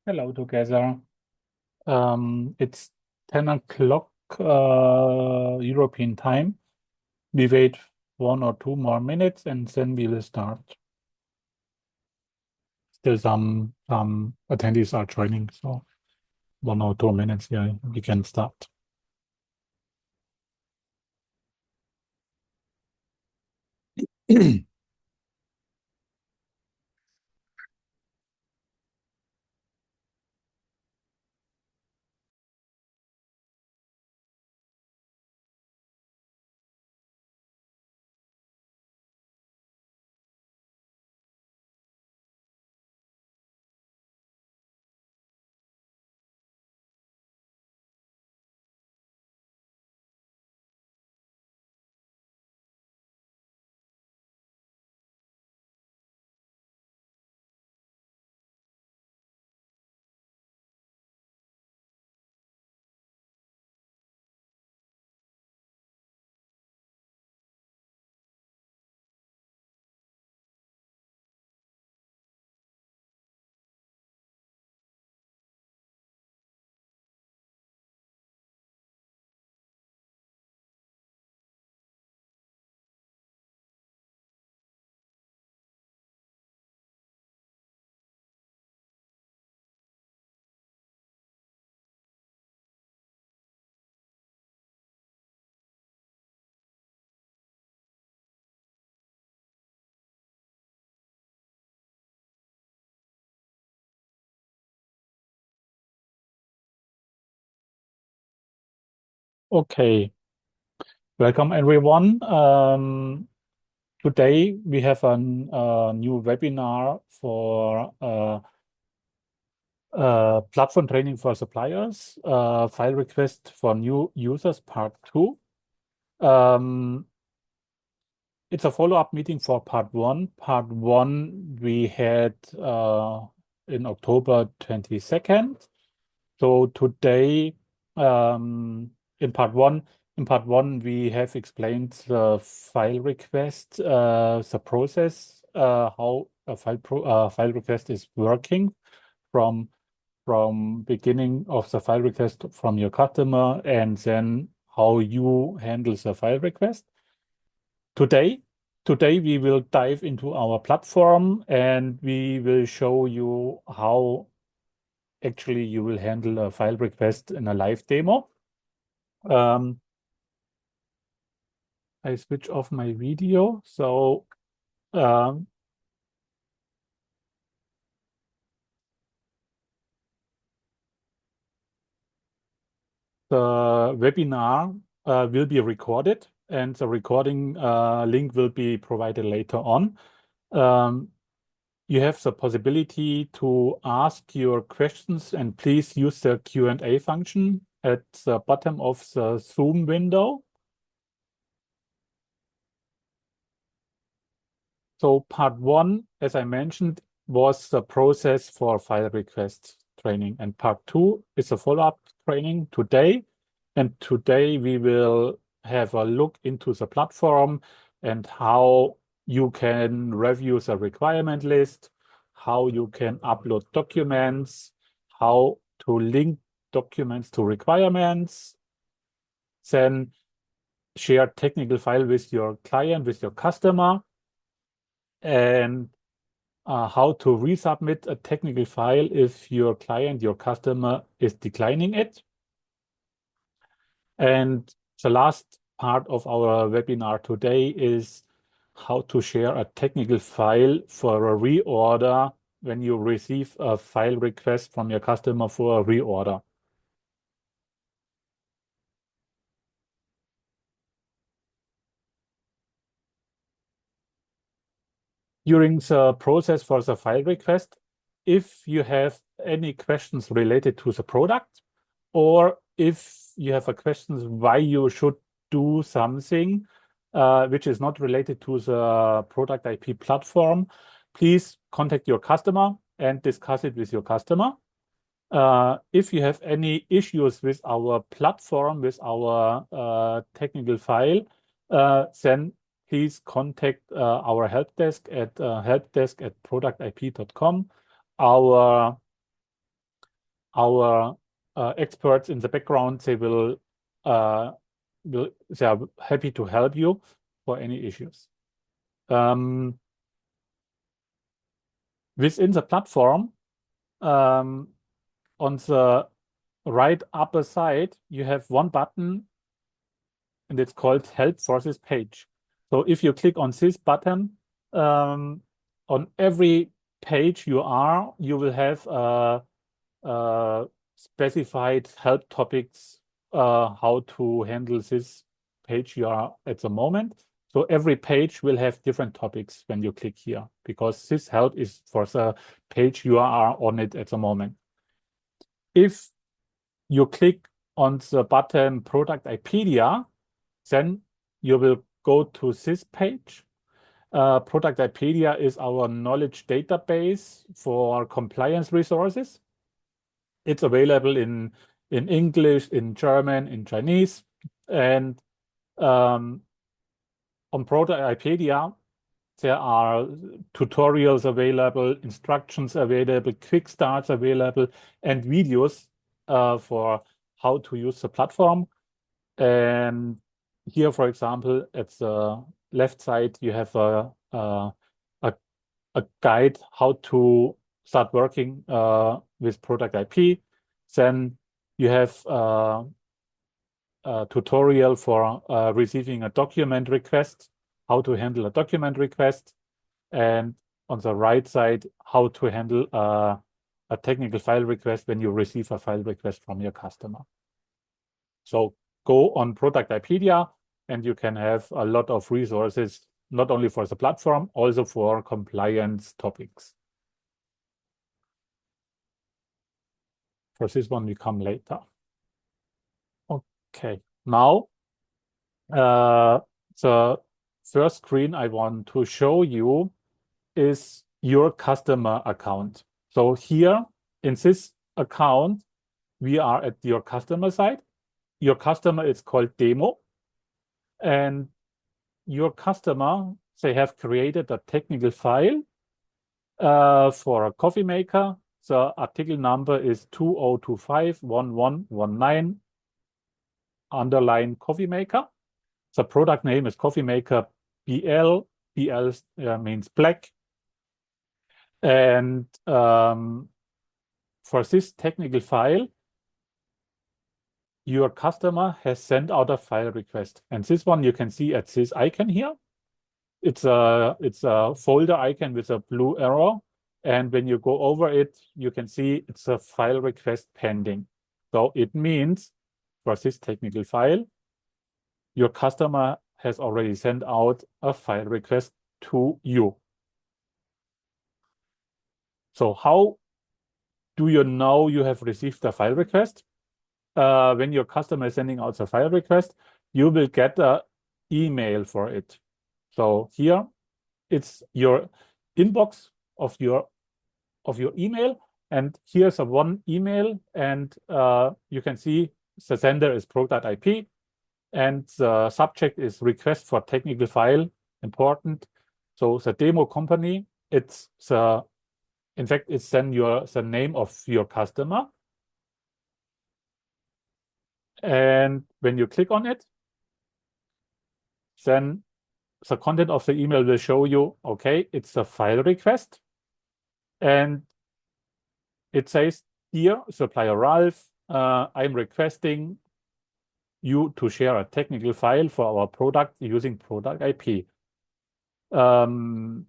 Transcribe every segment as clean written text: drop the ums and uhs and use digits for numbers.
Hello together. It's 10 o'clock European time. We wait 1 or 2 more minutes and then we will start. Still some attendees are joining, so 1 or 2 minutes, yeah, we can start. Okay, welcome everyone. Today we have a new webinar for platform training for suppliers, file request for new users, part 2. It's a follow-up meeting for part 1. Part 1 we had in October 22nd. So today, in part one, we have explained the file request, the process, how a file request is working from beginning of the file request from your customer, and then how you handle the file request. Today we will dive into our platform and we will show you how actually you will handle a file request in a live demo. I switch off my video. So the webinar will be recorded and the recording link will be provided later on. You have the possibility to ask your questions and please use the Q&A function at the bottom of the Zoom window. So part 1, as I mentioned, was the process for file request training, and part 2 is a follow-up training today. And today we will have a look into the platform and how you can review the requirement list, how you can upload documents, how to link documents to requirements, then share technical file with your client, with your customer, and how to resubmit a technical file if your client, your customer, is declining it. And the last part of our webinar today is how to share a technical file for a reorder when you receive a file request from your customer for a reorder. During the process for the file request, if you have any questions related to the product, or if you have a questions why you should do something which is not related to the ProductIP platform, please contact your customer and discuss it with your customer. If you have any issues with our platform, with our technical file, then please contact our help desk at helpdesk@productip.com. Our our experts in the background, they they are happy to help you for any issues. Within the platform, on the right upper side, you have one button, and it's called Help for this page. So if you click on this button, on every page you will have specified help topics, how to handle this page you are at the moment. So every page will have different topics when you click here, because this help is for the page you are on it at the moment. If you click on the button ProductIpedia, then you will go to this page. ProductIpedia is our knowledge database for compliance resources. It's available in English, in German, in Chinese, and on ProductIpedia, there are tutorials available, instructions available, quick starts available, and videos for how to use the platform. And here, for example, at the left side, you have a guide how to start working with ProductIP. Then you have a tutorial for receiving a document request, how to handle a document request, and on the right side, how to handle a technical file request when you receive a file request from your customer. So go on ProductIpedia, and you can have a lot of resources, not only for the platform, also for compliance topics. For this one, we come later. Okay, now the first screen I want to show you is your customer account. So here in this account, we are at your customer side. Your customer is called Demo, and your customer, they have created a technical file for a coffee maker. The article number is 20251119 _ coffee maker. The product name is Coffee Maker BL. BL means black. And for this technical file, your customer has sent out a file request. And this one you can see at this icon here. It's a folder icon with a blue arrow. And when you go over it, you can see it's a file request pending. So it means for this technical file, your customer has already sent out a file request to you. So how do you know you have received a file request? When your customer is sending out a file request, you will get an email for it. So here it's your inbox of your email, and here's a one email, and you can see the sender is ProductIP, and the subject is request for technical file, important. So the demo company, in fact, it's then the name of your customer. And when you click on it, then the content of the email will show you, okay, it's a file request. And it says, dear supplier Ralph, I'm requesting you to share a technical file for our product using ProductIP. The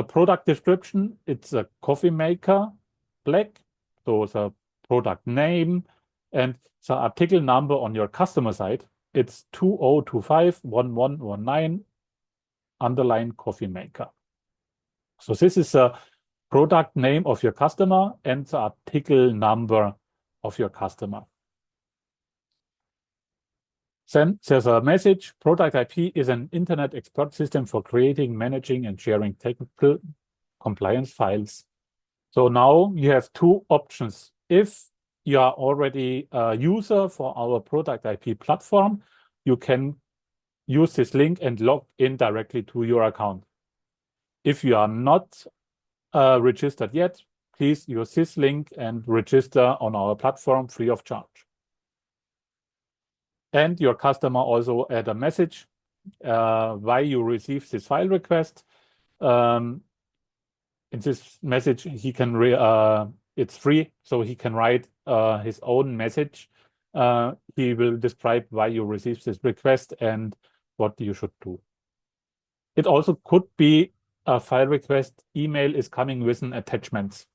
product description, it's a coffee maker, black, so the product name, and the article number on your customer side, it's 20251119 _ coffee maker. So this is a product name of your customer and the article number of your customer. Then there's a message. ProductIP is an internet expert system for creating, managing, and sharing technical compliance files. So now you have two options. If you are already a user for our ProductIP platform, you can use this link and log in directly to your account. If you are not registered yet, please use this link and register on our platform free of charge. And your customer also add a message why you received this file request. In this message, he can it's free, so he can write his own message. He will describe why you received this request and what you should do. It also could be a file request email is coming with an attachment.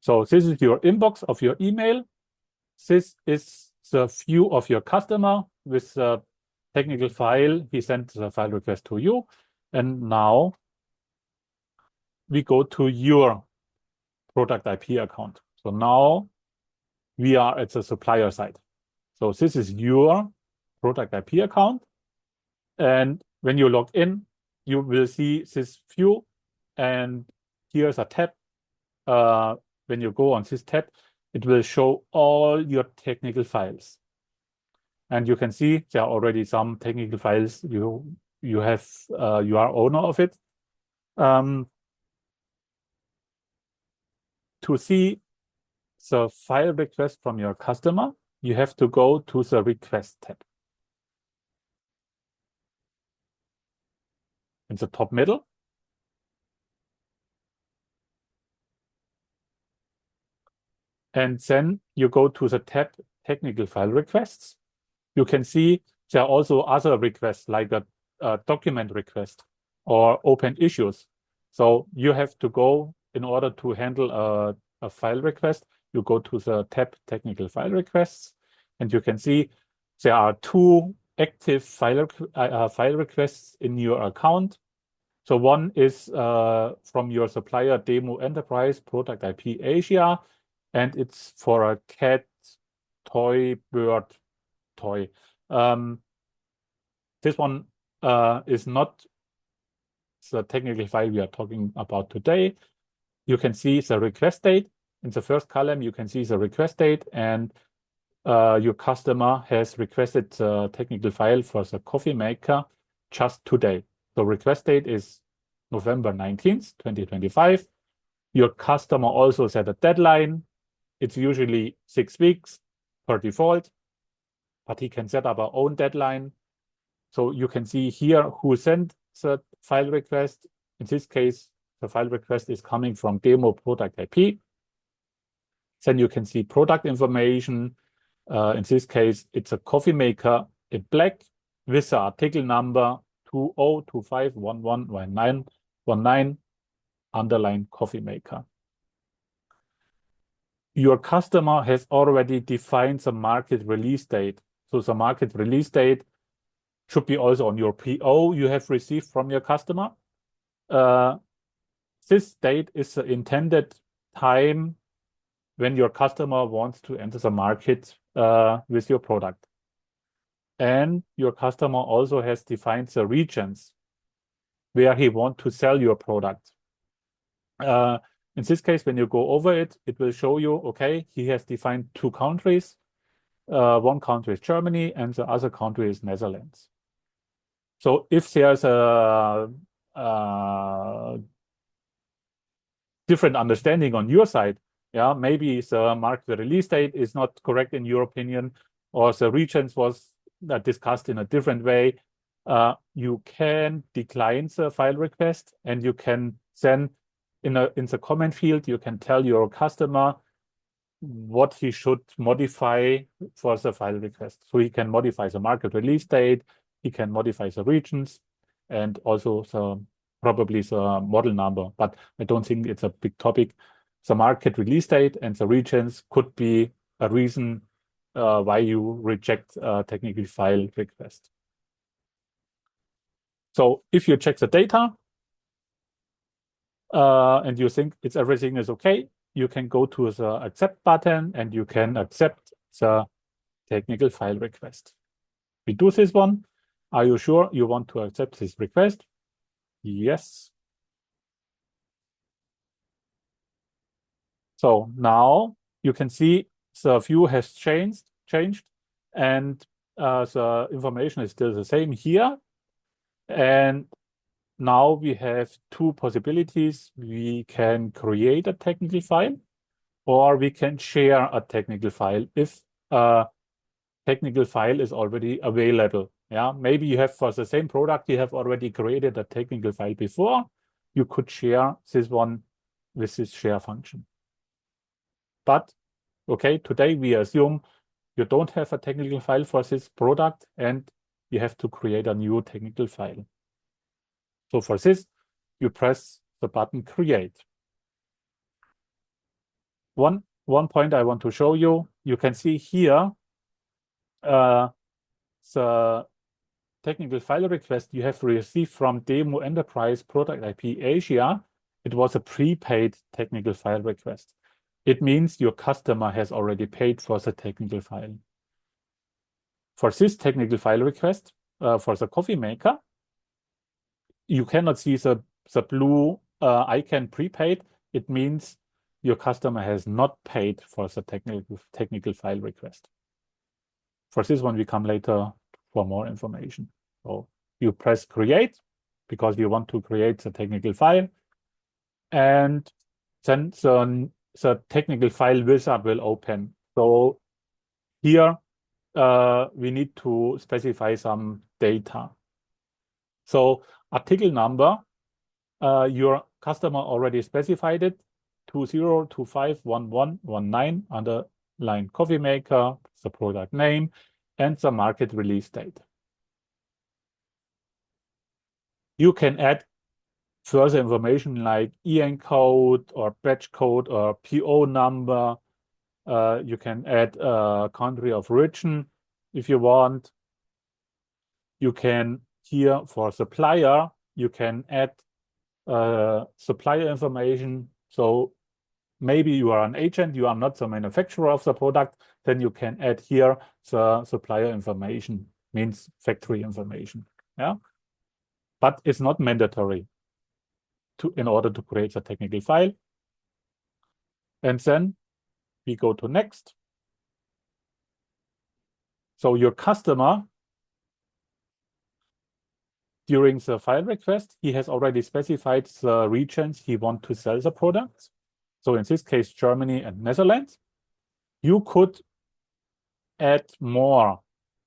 So this is your inbox of your email. This is the view of your customer with the technical file. He sent the file request to you. And now we go to your ProductIP account. So now we are at the supplier side. So this is your ProductIP account. And when you log in, you will see this view. And here's a tab. When you go on this tab, it will show all your technical files. And you can see there are already some technical files you have, you are owner of it. To see the file request from your customer, you have to go to the request tab. In the top middle. And then you go to the tab technical file requests. You can see there are also other requests like a document request or open issues. So you have to go in order to handle a file request. You go to the tab technical file requests, and you can see there are 2 active file requests in your account. So one is from your supplier Demo Enterprise ProductIP Asia, and it's for a cat toy bird toy. This one is not the technical file we are talking about today. You can see the request date. In the first column, you can see the request date, and your customer has requested the technical file for the coffee maker just today. The request date is November 19th, 2025. Your customer also set a deadline. It's usually 6 weeks per default, but he can set up our own deadline. So you can see here who sent the file request. In this case, the file request is coming from Demo ProductIP. Then you can see product information. In this case, it's a coffee maker in black with the article number 2025111919 underline coffee maker. Your customer has already defined the market release date. So the market release date should be also on your PO you have received from your customer. This date is the intended time when your customer wants to enter the market with your product. And your customer also has defined the regions where he wants to sell your product. In this case, when you go over it, it will show you, okay, he has defined 2 countries. One country is Germany and the other country is Netherlands. So if there's a different understanding on your side, yeah, maybe the market release date is not correct in your opinion, or the regions was discussed in a different way, you can decline the file request, and you can then in the comment field, you can tell your customer what he should modify for the file request. So he can modify the market release date, he can modify the regions, and also probably the model number. But I don't think it's a big topic. The market release date and the regions could be a reason why you reject a technical file request. So if you check the data and you think everything is okay, you can go to the accept button and you can accept the technical file request. We do this one. Are you sure you want to accept this request? Yes. So now you can see the view has changed, and the information is still the same here. And now we have two possibilities. We can create a technical file, or we can share a technical file if a technical file is already available. Yeah, maybe you have, for the same product, you have already created a technical file before. You could share this one with this share function. But okay, today we assume you don't have a technical file for this product and you have to create a new technical file. So for this, you press the button Create. One point I want to show you, you can see here the technical file request you have received from Demo Enterprise ProductIP Asia. It was a prepaid technical file request. It means your customer has already paid for the technical file. For this technical file request, for the coffee maker, you cannot see the blue icon prepaid. It means your customer has not paid for the technical file request. For this one, we come later for more information. So you press Create because you want to create the technical file, and then the technical file wizard will open. So here we need to specify some data. So article number, your customer already specified it, 20251119 underline coffee maker, the product name, and the market release date. You can add further information like EN code or batch code or PO number. You can add a country of origin if you want. You can, here for supplier, you can add supplier information. So maybe you are an agent, you are not the manufacturer of the product, then you can add here the supplier information, means factory information. Yeah, but it's not mandatory in order to create a technical file. And then we go to next. So your customer, during the file request, he has already specified the regions he wants to sell the products. So in this case, Germany and Netherlands. You could add more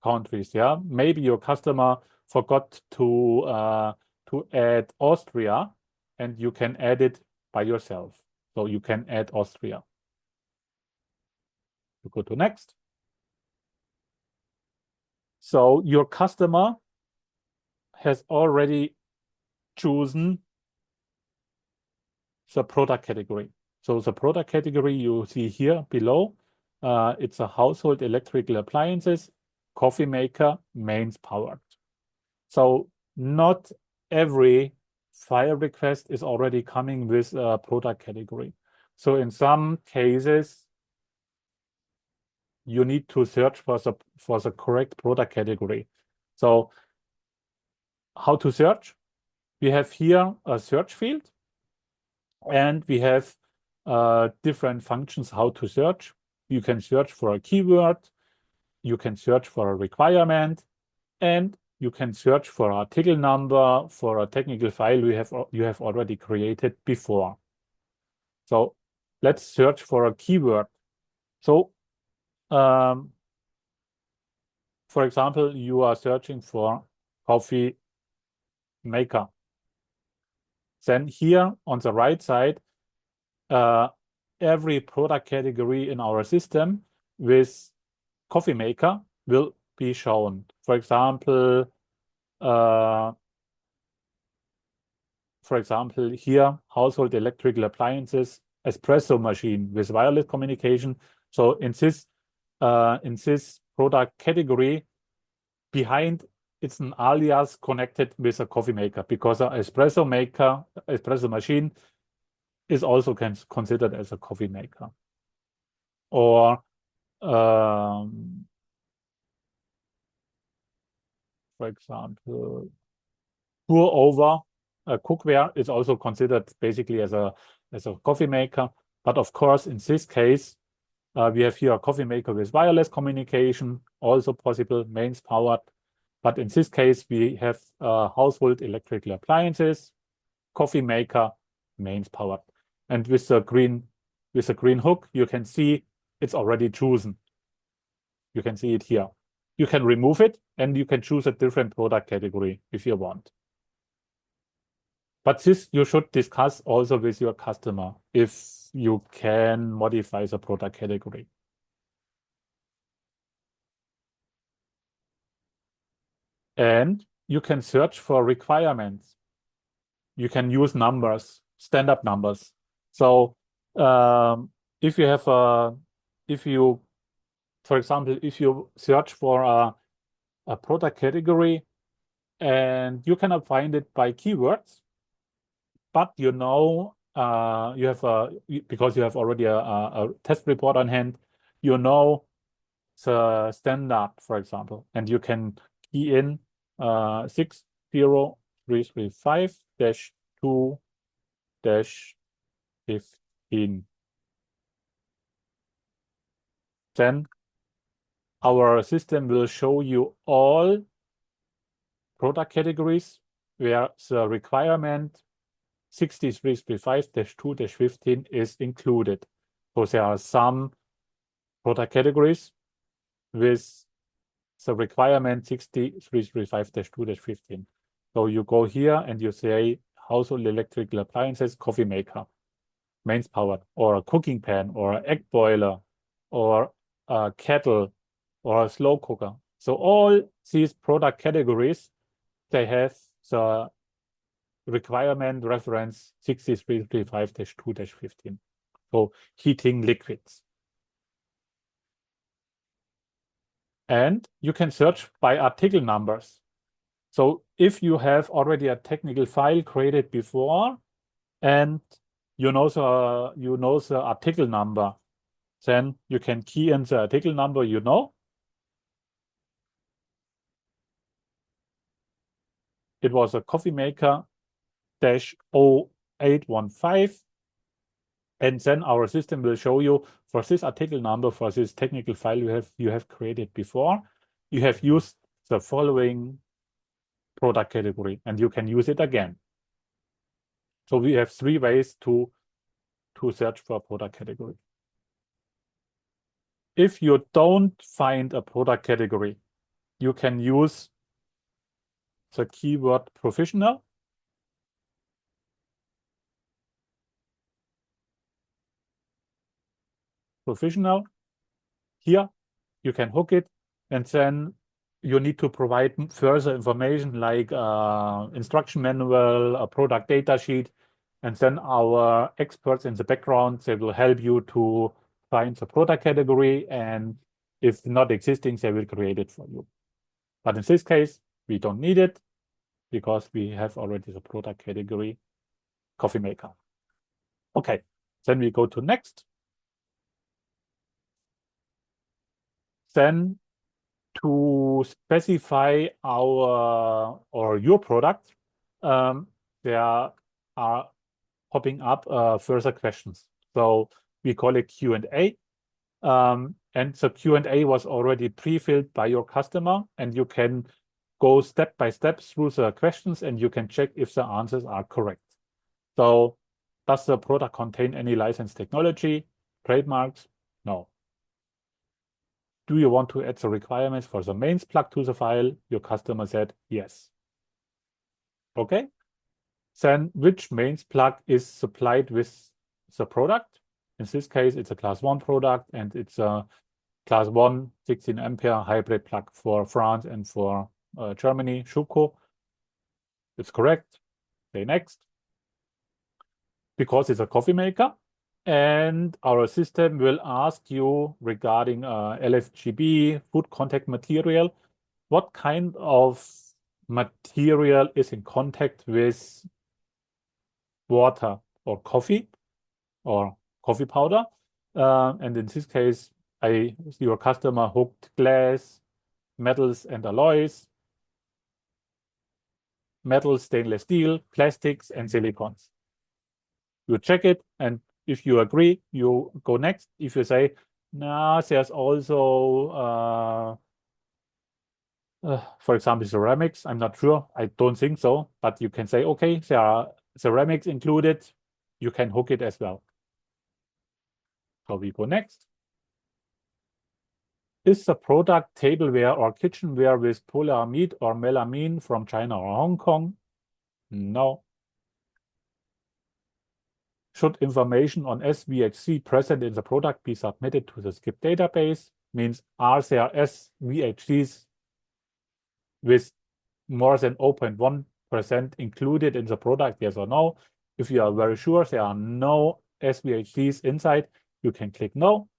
countries. Yeah, maybe your customer forgot to add Austria, and you can add it by yourself. So you can add Austria. You go to next. So your customer has already chosen the product category. So the product category you see here below, it's a household electrical appliances, coffee maker, mains powered. So not every file request is already coming with a product category. So in some cases, you need to search for the correct product category. So how to search? We have here a search field, and we have different functions how to search. You can search for a keyword, you can search for a requirement, and you can search for article number for a technical file you have already created before. So let's search for a keyword. So for example, you are searching for coffee maker. Then here on the right side, every product category in our system with coffee maker will be shown. For example, here, household electrical appliances, espresso machine with wireless communication. So in this product category, behind it's an alias connected with a coffee maker, because an espresso machine is also considered as a coffee maker. Or for example, pour over cookware is also considered basically as a coffee maker. But of course, in this case, we have here a coffee maker with wireless communication, also possible, mains powered. But in this case, we have household electrical appliances, coffee maker, mains powered. And with the green hook, you can see it's already chosen. You can see it here. You can remove it and you can choose a different product category if you want. But this you should discuss also with your customer if you can modify the product category. And you can search for requirements. You can use numbers, standard numbers. So if you have for example, if you search for a product category and you cannot find it by keywords, but you have because you have already a test report on hand, you know the standard, for example, and you can key in 60335-2-15. Then our system will show you all product categories where the requirement 60335-2-15 is included. So there are some product categories with the requirement 60335-2-15. So you go here and you say household electrical appliances, coffee maker, mains powered, or a cooking pan, or an egg boiler, or a kettle, or a slow cooker. So all these product categories, they have the requirement reference 60335-2-15. So heating liquids. And you can search by article numbers. So if you have already a technical file created before and you know the article number, then you can key in the article number you know. It was a coffee maker -0815. And then our system will show you for this article number, for this technical file you have created before, you have used the following product category and you can use it again. So we have 3 ways to search for a product category. If you don't find a product category, you can use the keyword professional. Professional. Here you can hook it, and then you need to provide further information like instruction manual, a product data sheet, and then our experts in the background, they will help you to find the product category, and if not existing, they will create it for you. But in this case, we don't need it because we have already the product category coffee maker. Okay, then we go to next. Then to specify your product, there are popping up further questions. So we call it Q&A. And the Q&A was already pre-filled by your customer, and you can go step by step through the questions and you can check if the answers are correct. So does the product contain any licensed technology, trademarks? No. Do you want to add the requirements for the mains plug to the file? Your customer said yes. Okay. Then which mains plug is supplied with the product? In this case, it's a class 1 product and it's a class 1 16 ampere hybrid plug for France and for Germany, Schuko. It's correct. Say next. Because it's a coffee maker, and our system will ask you regarding LFGB, food contact material, what kind of material is in contact with water or coffee powder. And in this case, your customer hooked glass, metals and alloys, metal, stainless steel, plastics, and silicons. You check it, and if you agree, you go next. If you say, no, there's also for example, ceramics. I'm not sure. I don't think so. But you can say, okay, there are ceramics included. You can hook it as well. So we go next. Is the product tableware or kitchenware with polyamide or melamine from China or Hong Kong? No. Should information on SVHC present in the product be submitted to the SCIP database? Means, are there SVHCs with more than 0.1% included in the product, yes or no? If you are very sure there are no SVHCs inside, you can click no.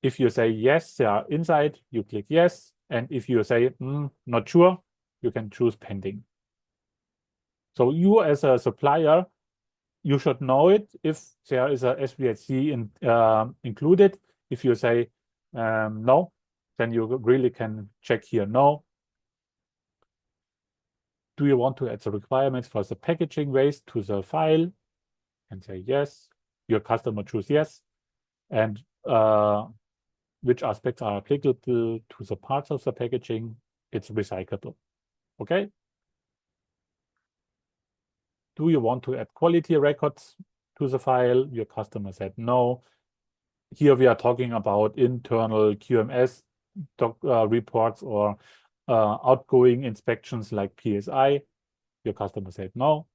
If you say yes, they are inside, you click yes. And if you say not sure, you can choose pending. So you as a supplier, you should know it if there is a SVHC included. If you say no, then you really can check here no. Do you want to add the requirements for the packaging waste to the file? And say yes. Your customer choose yes. And which aspects are applicable to the parts of the packaging? It's recyclable. Okay. Do you want to add quality records to the file? Your customer said no. Here we are talking about internal QMS reports or outgoing inspections like PSI. Your customer said no.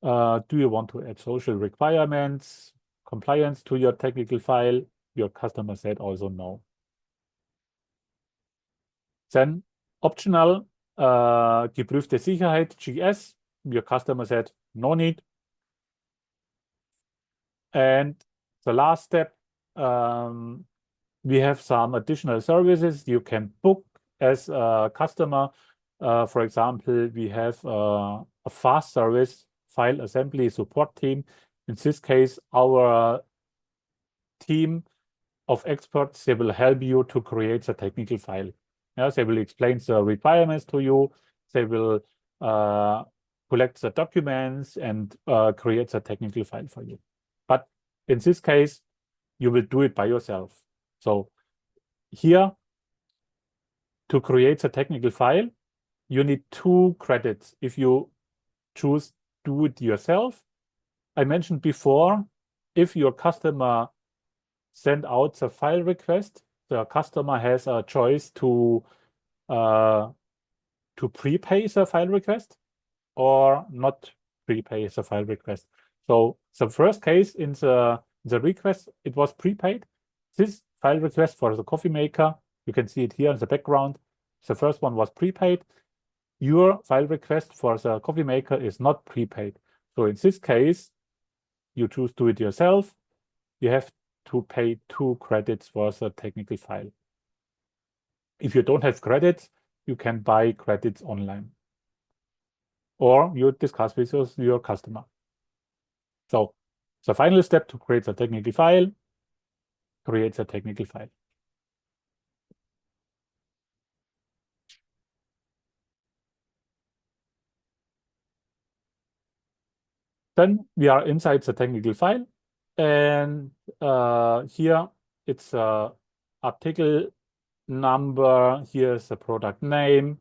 Do you want to add social requirements, compliance to your technical file? Your customer said also no. Then optional, geprüfte Sicherheit, GS. Your customer said no need. And the last step, we have some additional services you can book as a customer. For example, we have a fast service file assembly support team. In this case, our team of experts, they will help you to create the technical file. Yeah, they will explain the requirements to you. They will collect the documents and create the technical file for you. But in this case, you will do it by yourself. So here, to create the technical file, you need 2 credits. If you choose do it yourself, I mentioned before, if your customer send out the file request, the customer has a choice to prepay the file request or not prepay the file request. So the first case in the request, it was prepaid. This file request for the coffee maker, you can see it here in the background. The first one was prepaid. Your file request for the coffee maker is not prepaid. So in this case, you choose do it yourself. You have to pay 2 credits for the technical file. If you don't have credits, you can buy credits online. Or you discuss with your customer. So the final step to create a technical file, create a technical file. Then we are inside the technical file. And here it's a article number. Here's the product name.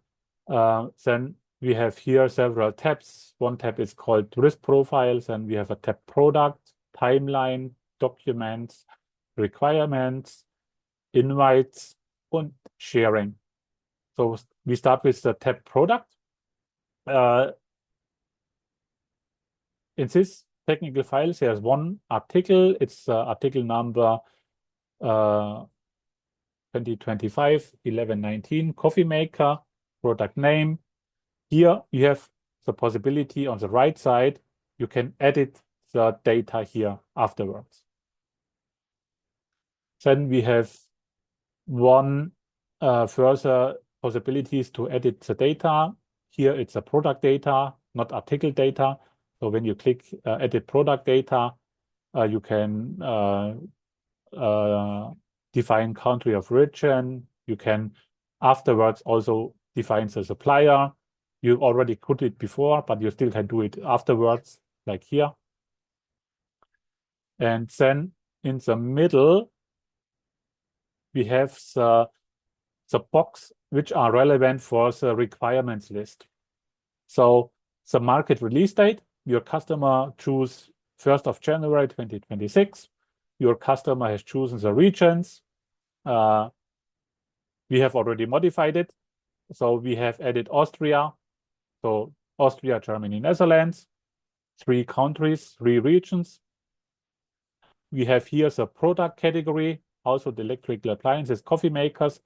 Then we have here several tabs. One tab is called risk profiles, and we have a tab product, timeline, documents, requirements, invites, and sharing. So we start with the tab product. In this technical file, there's one article. It's article number 2025-1119, coffee maker, product name. Here you have the possibility on the right side, you can edit the data here afterwards. Then we have one further possibilities to edit the data. Here it's a product data, not article data. So when you click edit product data, you can define country of origin. You can afterwards also define the supplier. You already could it before, but you still can do it afterwards, like here. And then in the middle, we have the box which are relevant for the requirements list. So the market release date, your customer choose 1st of January 2026. Your customer has chosen the regions. We have already modified it. So we have added Austria. So Austria, Germany, Netherlands, 3 countries, 3 regions. We have here the product category, household electrical appliances, coffee makers.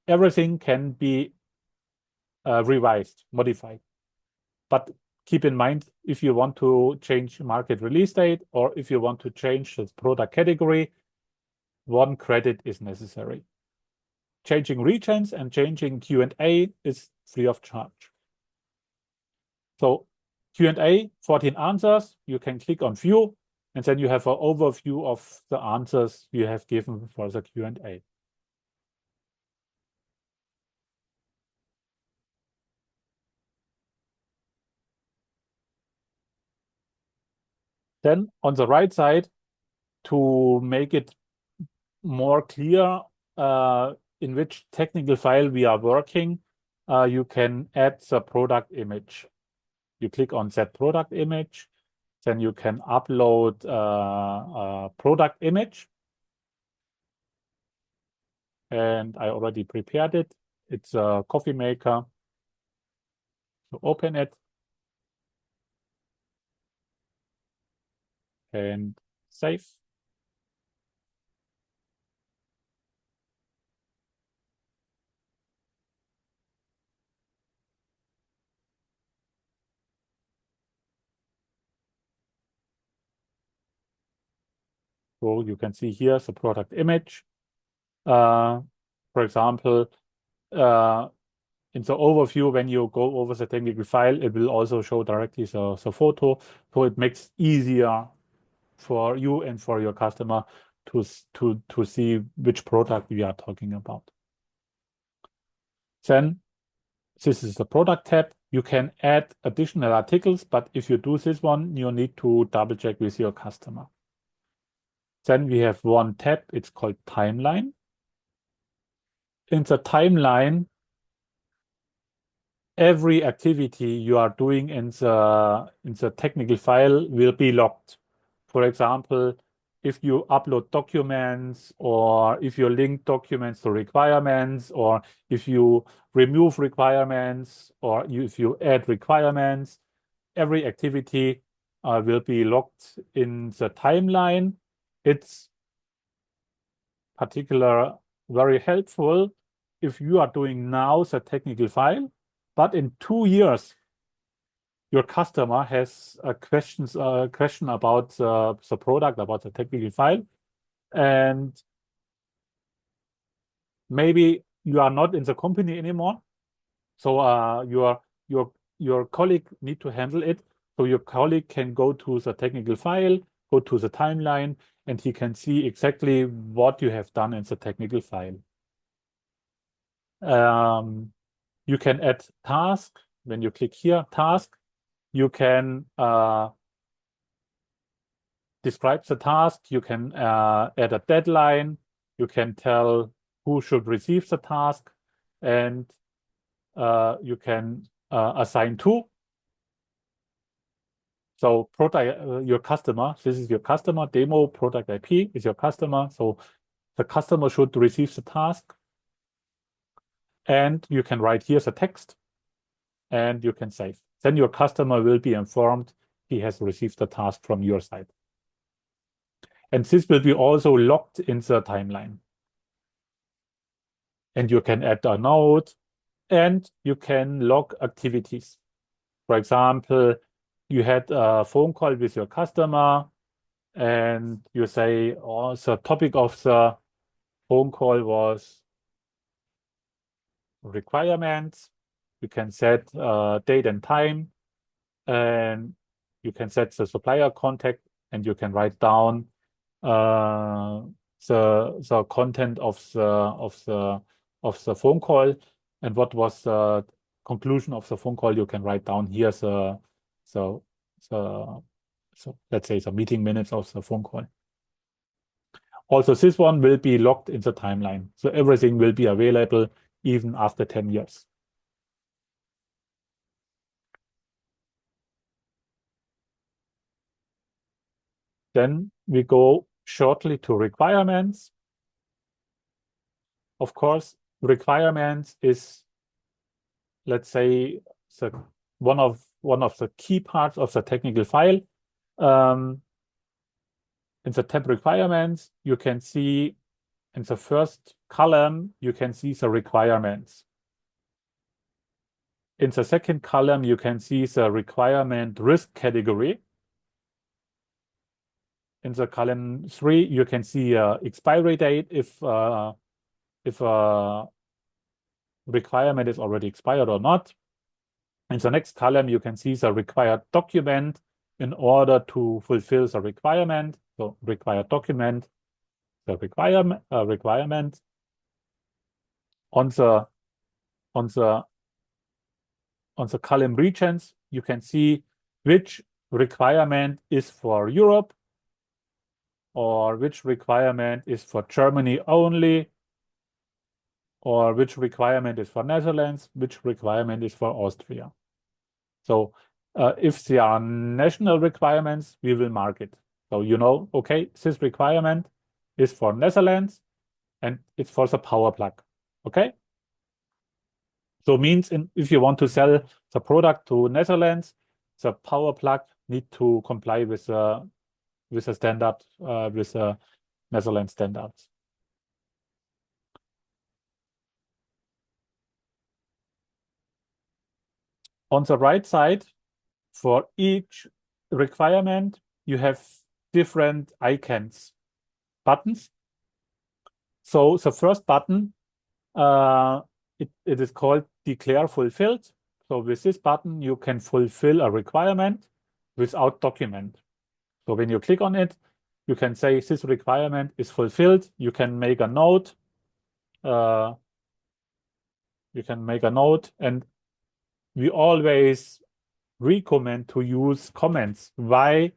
Everything can be revised, modified. But keep in mind, if you want to change market release date or if you want to change the product category, 1 credit is necessary. Changing regions and changing Q&A is free of charge. So Q&A, 14 answers. You can click on View, and then you have an overview of the answers you have given for the Q&A. Then on the right side, to make it more clear in which technical file we are working, you can add the product image. You click on Set Product Image, then you can upload a product image. And I already prepared it. It's a coffee maker. So open it. And save. So you can see here the product image. For example, in the overview, when you go over the technical file, it will also show directly the photo. So it makes easier for you and for your customer to see which product we are talking about. Then this is the product tab. You can add additional articles, but if you do this one, you need to double check with your customer. Then we have 1 tab, it's called Timeline. In the timeline, every activity you are doing in the technical file will be logged. For example, if you upload documents or if you link documents to requirements or if you remove requirements or if you add requirements, every activity will be logged in the timeline. It's particularly very helpful if you are doing now the technical file, but in 2 years, your customer has a question about the product, about the technical file, and maybe you are not in the company anymore. So your colleague need to handle it. So your colleague can go to the technical file, go to the timeline, and he can see exactly what you have done in the technical file. You can add task. When you click here, task, you can describe the task. You can add a deadline. You can tell who should receive the task, and you can assign to. So your customer, this is your customer, demo ProductIP is your customer. So the customer should receive the task. And you can write here the text and you can save. Then your customer will be informed he has received the task from your side. And this will be also logged in the timeline. And you can add a note and you can log activities. For example, you had a phone call with your customer and you say, oh, the topic of the phone call was requirements. You can set date and time, and you can set the supplier contact, and you can write down the content of the phone call and what was the conclusion of the phone call. You can write down here so let's say the meeting minutes of the phone call. Also, this one will be logged in the timeline. So everything will be available even after 10 years. Then we go shortly to requirements. Of course, requirements is, let's say, one of the key parts of the technical file. In the tab requirements, you can see in the first column, you can see the requirements. In the second column, you can see the requirement risk category. In the column 3, you can see expiry date if a requirement is already expired or not. In the next column, you can see the required document in order to fulfill the requirement. So required document, the requirement. On the column regions, you can see which requirement is for Europe, or which requirement is for Germany only, or which requirement is for Netherlands, which requirement is for Austria. So if there are national requirements, we will mark it. So you know, okay, this requirement is for Netherlands and it's for the power plug. Okay. So means if you want to sell the product to Netherlands, the power plug need to comply with the standard, with the Netherlands standards. On the right side, for each requirement, you have different icons, buttons. So the first button, it is called Declare Fulfilled. So with this button, you can fulfill a requirement without document. So when you click on it, you can say this requirement is fulfilled. You can make a note. And we always recommend to use comments. Why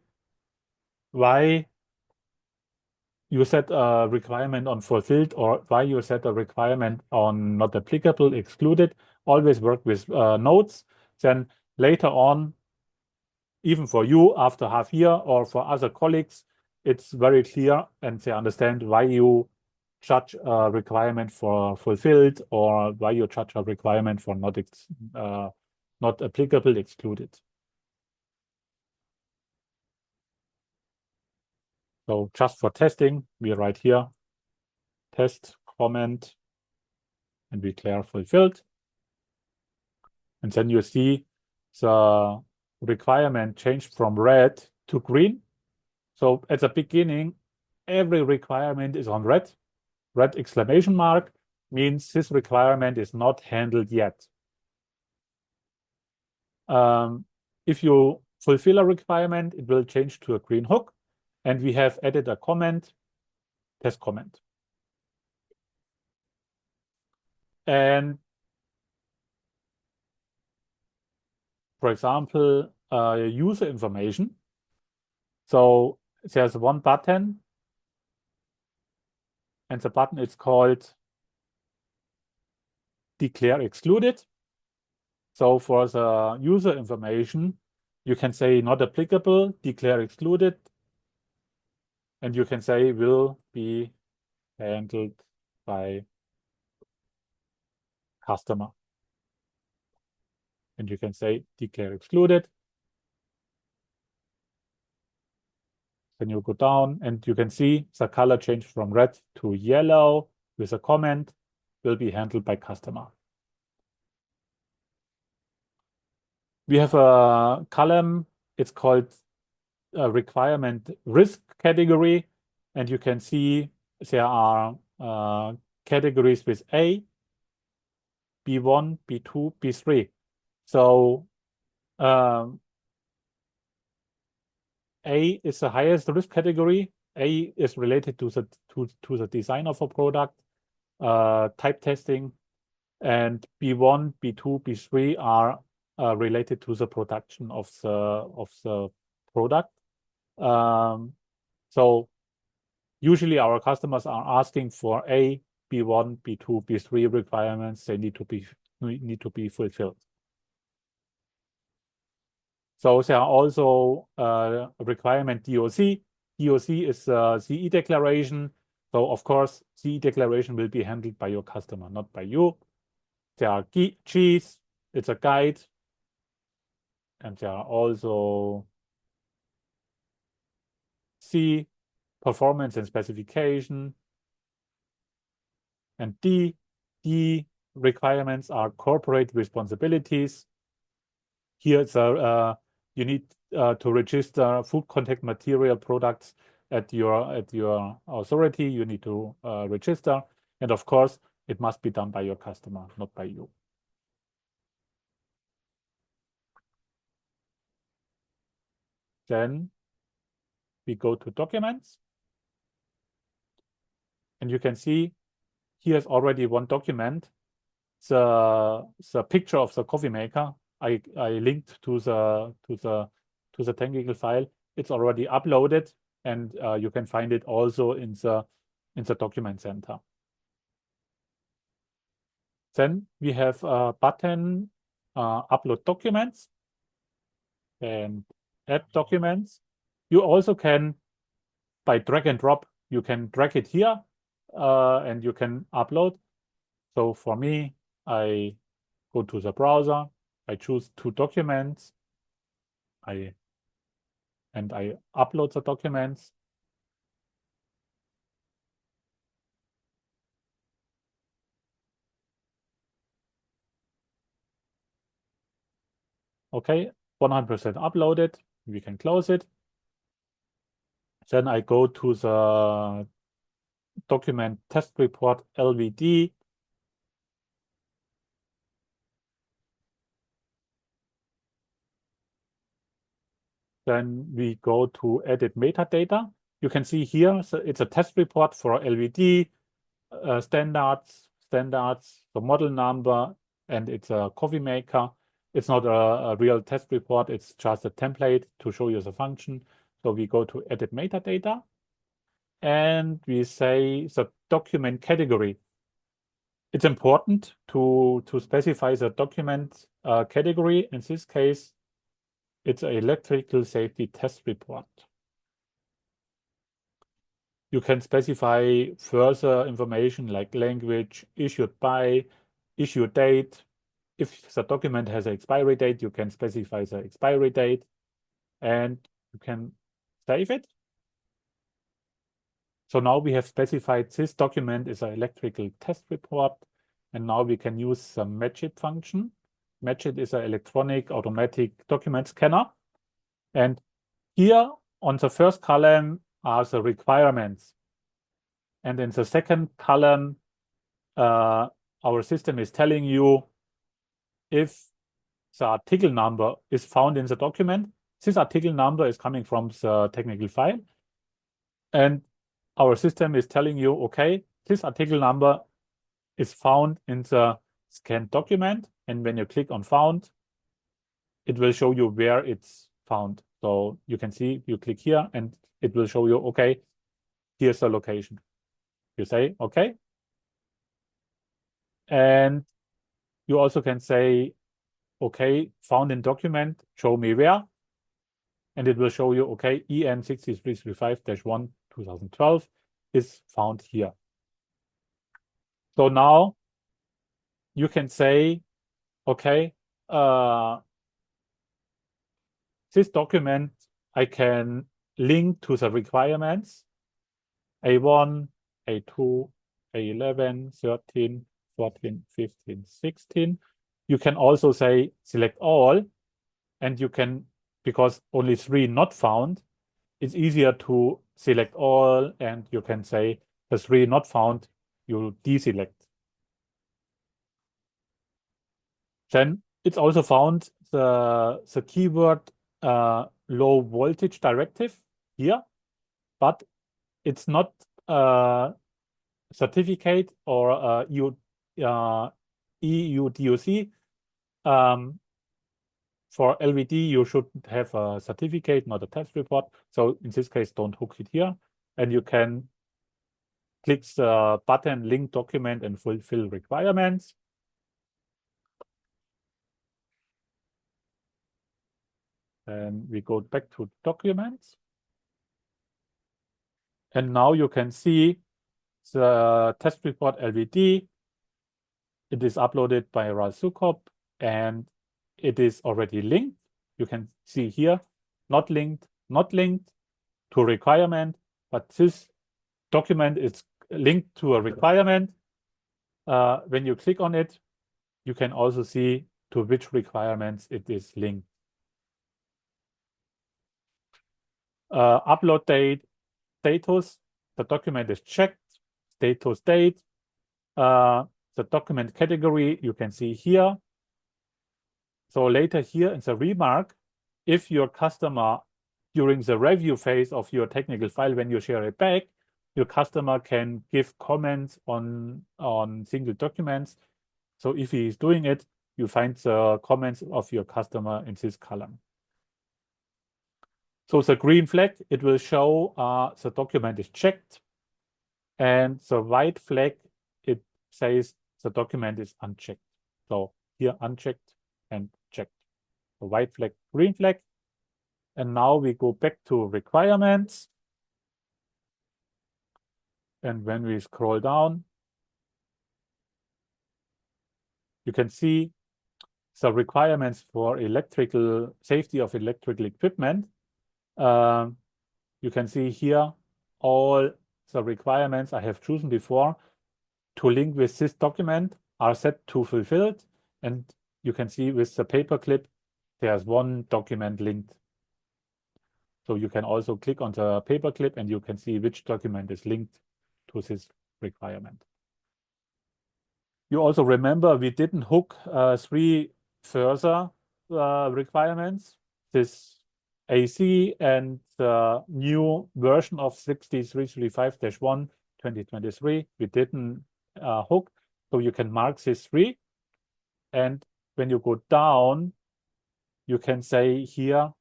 you set a requirement on fulfilled, or why you set a requirement on not applicable, excluded. Always work with notes. Then later on, even for you after half year or for other colleagues, it's very clear and they understand why you judge a requirement for fulfilled or why you judge a requirement for not applicable, excluded. So just for testing, we write here, test, comment, and we declare fulfilled. And then you see the requirement changed from red to green. So at the beginning, every requirement is on red. Red exclamation mark means this requirement is not handled yet. If you fulfill a requirement, it will change to a green hook. And we have added a comment, test comment. And for example, user information. So there's one button, and the button is called Declare Excluded. So for the user information, you can say not applicable, declare excluded, and you can say will be handled by customer. And you can say declare excluded. Then you go down and you can see the color changed from red to yellow with a comment, will be handled by customer. We have a column, it's called requirement risk category, and you can see there are categories with A, B1, B2, B3. So A is the highest risk category. A is related to the design of a product, type testing, and B1, B2, B3 are related to the production of the product. So usually our customers are asking for A, B1, B2, B3 requirements, they need to be fulfilled. So there are also requirement DOC. DOC is CE declaration. So of course, CE declaration will be handled by your customer, not by you. There are Gs, it's a guide. And there are also C, performance and specification. And D requirements are corporate responsibilities. Here it's you need to register food contact material products at your authority. You need to register, and of course, it must be done by your customer, not by you. Then we go to documents, and you can see here's already one document. The picture of the coffee maker I linked to the technical file. It's already uploaded, and you can find it also in the document center. Then we have a button, upload documents and add documents. You also can, by drag and drop, you can drag it here and you can upload. So for me, I go to the browser, I choose 2 documents, I upload the documents. Okay, 100% uploaded. We can close it. Then I go to the document test report LVD. Then we go to edit metadata. You can see here, so it's a test report for LVD, standards, the model number, and it's a coffee maker. It's not a real test report. It's just a template to show you the function. So we go to edit metadata, and we say the document category. It's important to specify the document category. In this case, it's an electrical safety test report. You can specify further information like language, issued by, issue date. If the document has an expiry date, you can specify the expiry date, and you can save it. So now we have specified this document is an electrical test report, and now we can use the matchIT function. matchIT is an electronic automatic document scanner. And here on the first column are the requirements. And in the second column, our system is telling you if the article number is found in the document. This article number is coming from the technical file. And our system is telling you, okay, this article number is found in the scanned document. And when you click on found, it will show you where it's found. So you can see, you click here and it will show you, okay, here's the location. You say, okay. And you also can say, okay, found in document, show me where. And it will show you, okay, EN 6335-1 2012 is found here. So now you can say, okay, this document I can link to the requirements A1, A2, A11, 13, 14, 15, 16. You can also say select all, and you can, because only 3 not found, it's easier to select all, and you can say the 3 not found, you deselect. Then it's also found the keyword low voltage directive here, but it's not certificate or EU DOC. For LVD, you should have a certificate, not a test report. So in this case, don't hook it here. And you can click the button link document and fulfill requirements. And we go back to documents. And now you can see the test report LVD. It is uploaded by Ralf Sukop and it is already linked. You can see here, not linked to requirement, but this document is linked to a requirement. When you click on it, you can also see to which requirements it is linked. Upload date, status, the document is checked, status date, the document category you can see here. So later here in the remark, if your customer during the review phase of your technical file, when you share it back, your customer can give comments on single documents. So if he is doing it, you find the comments of your customer in this column. So the green flag, it will show the document is checked. And the white flag, it says the document is unchecked. So here unchecked and checked. The white flag, green flag. And now we go back to requirements. And when we scroll down, you can see the requirements for electrical safety of electrical equipment. You can see here all the requirements I have chosen before to link with this document are set to fulfilled. And you can see with the paperclip, there's one document linked. So you can also click on the paperclip and you can see which document is linked to this requirement. You also remember we didn't hook 3 further requirements. This AC and the new version of 6335-1 2023, we didn't hook. So you can mark these 3. And when you go down, you can say here,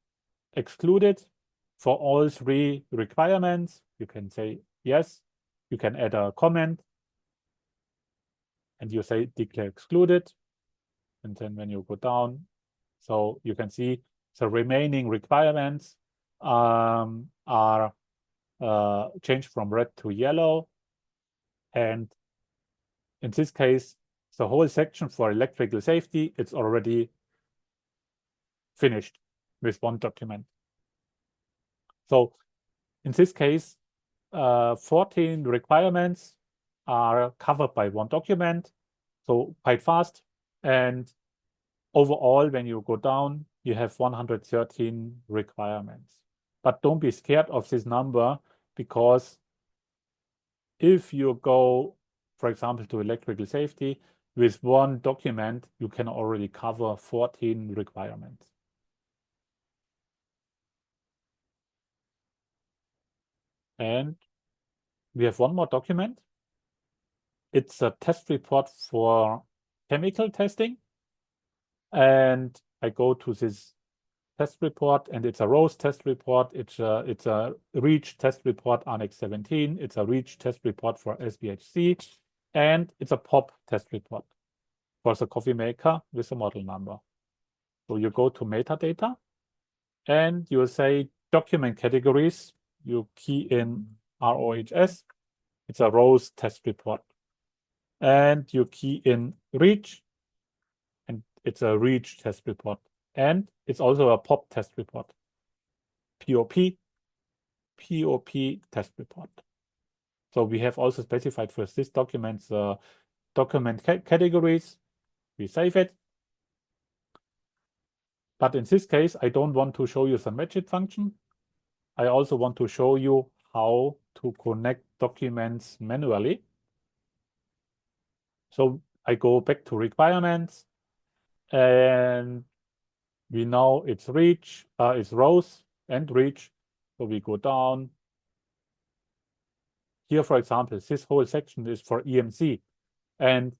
excluded for all 3 requirements. You can say yes. You can add a comment. And you say declare excluded. And then when you go down, so you can see the remaining requirements are changed from red to yellow. And in this case, the whole section for electrical safety, it's already finished with one document. So in this case, 14 requirements are covered by one document. So quite fast. And overall, when you go down, you have 113 requirements. But don't be scared of this number, because if you go, for example, to electrical safety, with one document, you can already cover 14 requirements. And we have one more document. It's a test report for chemical testing. And I go to this test report, and it's a ROSE test report. It's a REACH test report Annex 17. It's a REACH test report for SBHC. And it's a POP test report for the coffee maker with a model number. So you go to metadata, and you say document categories. You key in ROHS. It's a ROSE test report. And you key in REACH, and it's a REACH test report. And it's also a POP test report. POP test report. So we have also specified for this document the document categories. We save it. But in this case, I don't want to show you the magic function. I also want to show you how to connect documents manually. So I go back to requirements, and we know it's REACH, it's ROSE and REACH. So we go down. Here, for example, this whole section is for EMC. And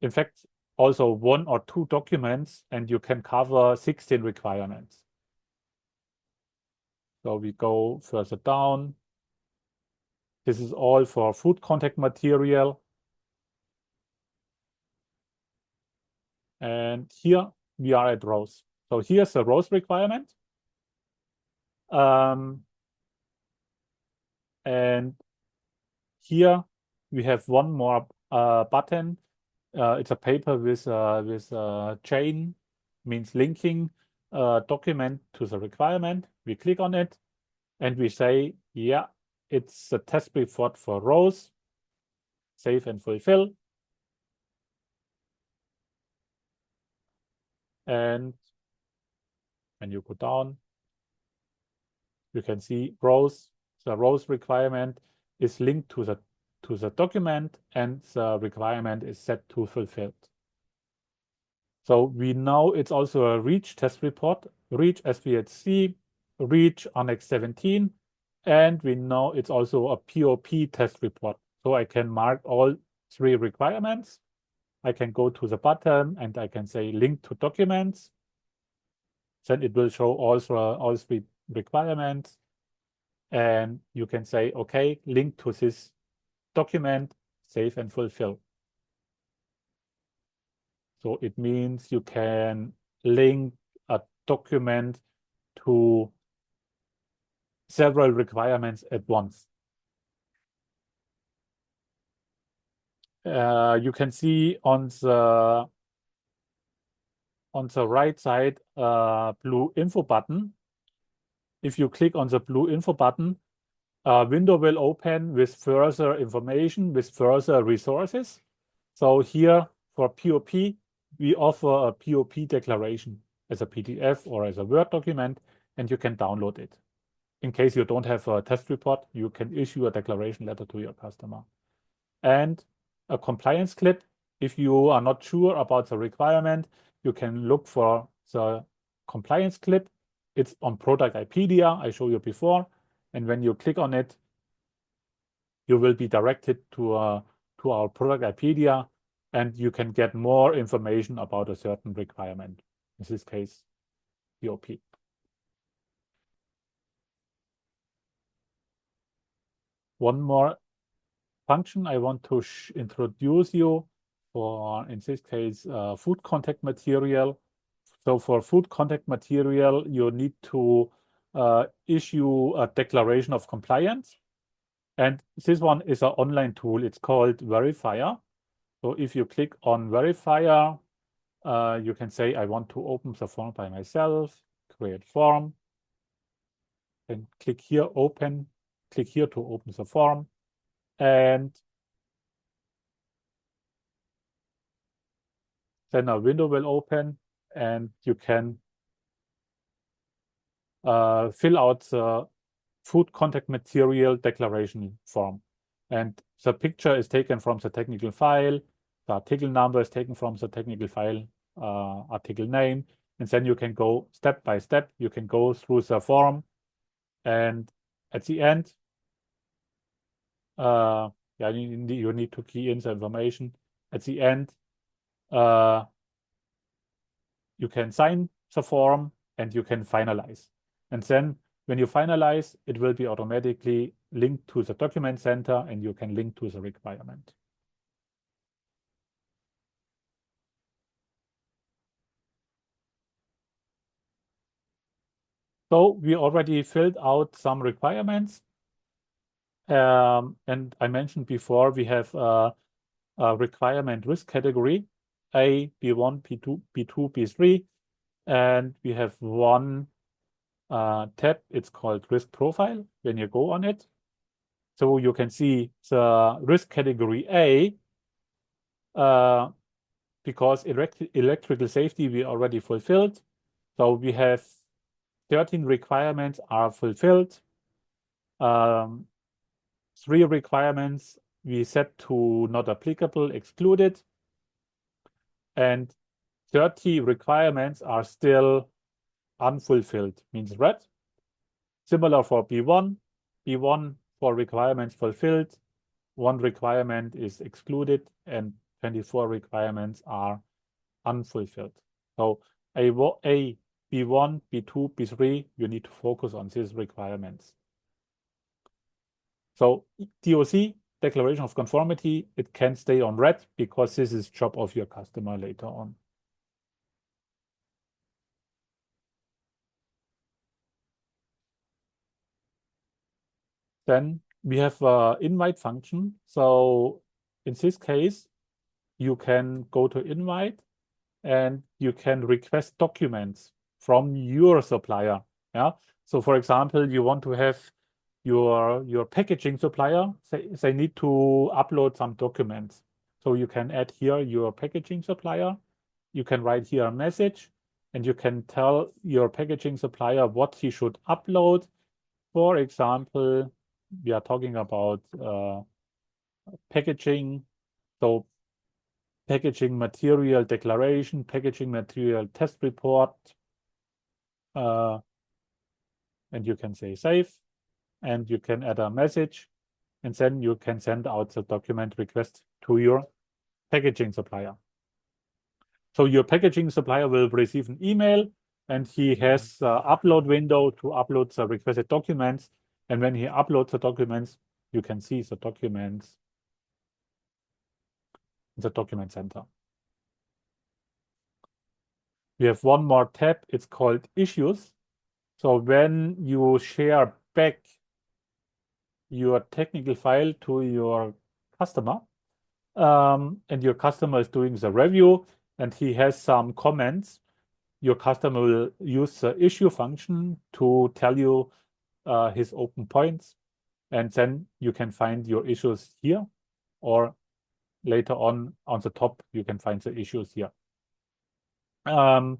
in fact, also 1 or 2 documents, and you can cover 16 requirements. So we go further down. This is all for food contact material. And here we are at rows. So here's the rows requirement. And here we have one more button. It's a paper with a chain, means linking a document to the requirement. We click on it and we say, yeah, it's a test report for rows. Save and fulfill. And when you go down, you can see rows. The rows requirement is linked to the document, and the requirement is set to fulfilled. So we know it's also a reach test report, reach SVHC, reach Annex 17, and we know it's also a POP test report. So I can mark all three requirements. I can go to the button and I can say link to documents. Then it will show all three requirements. And you can say, okay, link to this document, save and fulfill. So it means you can link a document to several requirements at once. You can see on the right side blue info button. If you click on the blue info button, a window will open with further information, with further resources. So here for POP, we offer a POP declaration as a PDF or as a Word document, and you can download it. In case you don't have a test report, you can issue a declaration letter to your customer. And a compliance clip, if you are not sure about the requirement, you can look for the compliance clip. It's on ProductIpedia, I showed you before. And when you click on it, you will be directed to our ProductIpedia, and you can get more information about a certain requirement. In this case, POP. One more function I want to introduce you for, in this case, food contact material. So for food contact material, you need to issue a declaration of compliance. And this one is an online tool. It's called Verifier. So if you click on Verifier, you can say, I want to open the form by myself, create form. Then click here, open. Click here to open the form. And then a window will open and you can fill out the food contact material declaration form. And the picture is taken from the technical file. The article number is taken from the technical file, article name. And then you can go step by step. You can go through the form. And at the end, you need to key in the information. At the end, you can sign the form and you can finalize. And then when you finalize, it will be automatically linked to the document center and you can link to the requirement. So we already filled out some requirements. And I mentioned before, we have a requirement risk category, A, B1, B2, B2, B3. And we have one tab, it's called risk profile when you go on it. So you can see the risk category A, because electrical safety we already fulfilled. So we have 13 requirements are fulfilled. 3 requirements we set to not applicable, excluded. And 30 requirements are still unfulfilled, means red. Similar for B1. B1 for requirements fulfilled, 1 requirement is excluded, and 24 requirements are unfulfilled. So A, B1, B2, B3, you need to focus on these requirements. So DOC, declaration of conformity, it can stay on red because this is job of your customer later on. Then we have invite function. So in this case, you can go to invite and you can request documents from your supplier. Yeah. So for example, you want to have your packaging supplier, they need to upload some documents. So you can add here your packaging supplier. You can write here a message and you can tell your packaging supplier what he should upload. For example, we are talking about packaging. So packaging material declaration, packaging material test report, and you can say save, and you can add a message, and then you can send out the document request to your packaging supplier. So your packaging supplier will receive an email, and he has an upload window to upload the requested documents. And when he uploads the documents, you can see the documents in the document center. We have one more tab. It's called issues. So when you share back your technical file to your customer, and your customer is doing the review and he has some comments, your customer will use the issue function to tell you his open points, and then you can find your issues here, or later on the top, you can find the issues here. And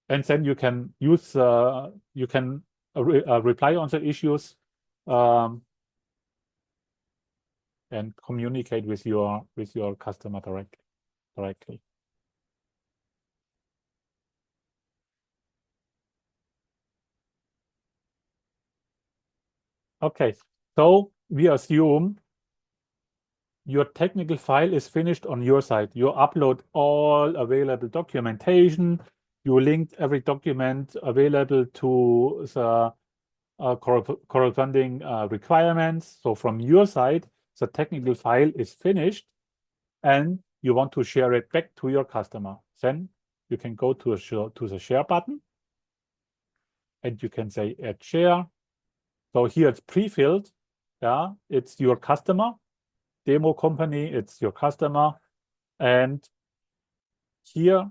then you can use reply on the issues and communicate with your customer directly. Okay, so we assume your technical file is finished on your side. You upload all available documentation. You linked every document available to the corresponding requirements. So from your side, the technical file is finished and you want to share it back to your customer. Then you can go to the share button and you can say add share. So here it's pre-filled. Yeah, it's your customer. Demo company, it's your customer. And here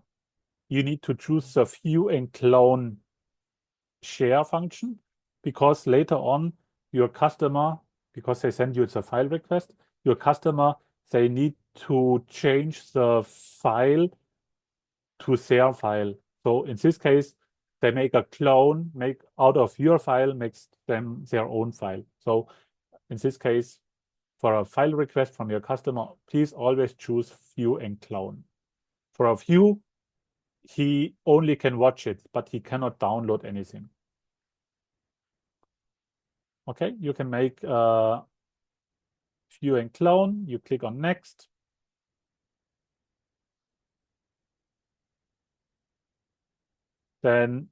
you need to choose the view and clone share function, because later on your customer, because they send you the file request, your customer, they need to change the file to their file. So in this case, they make a clone, make out of your file, makes them their own file. So in this case, for a file request from your customer, please always choose view and clone. For a view, he only can watch it, but he cannot download anything. Okay, you can make view and clone. You click on next. Then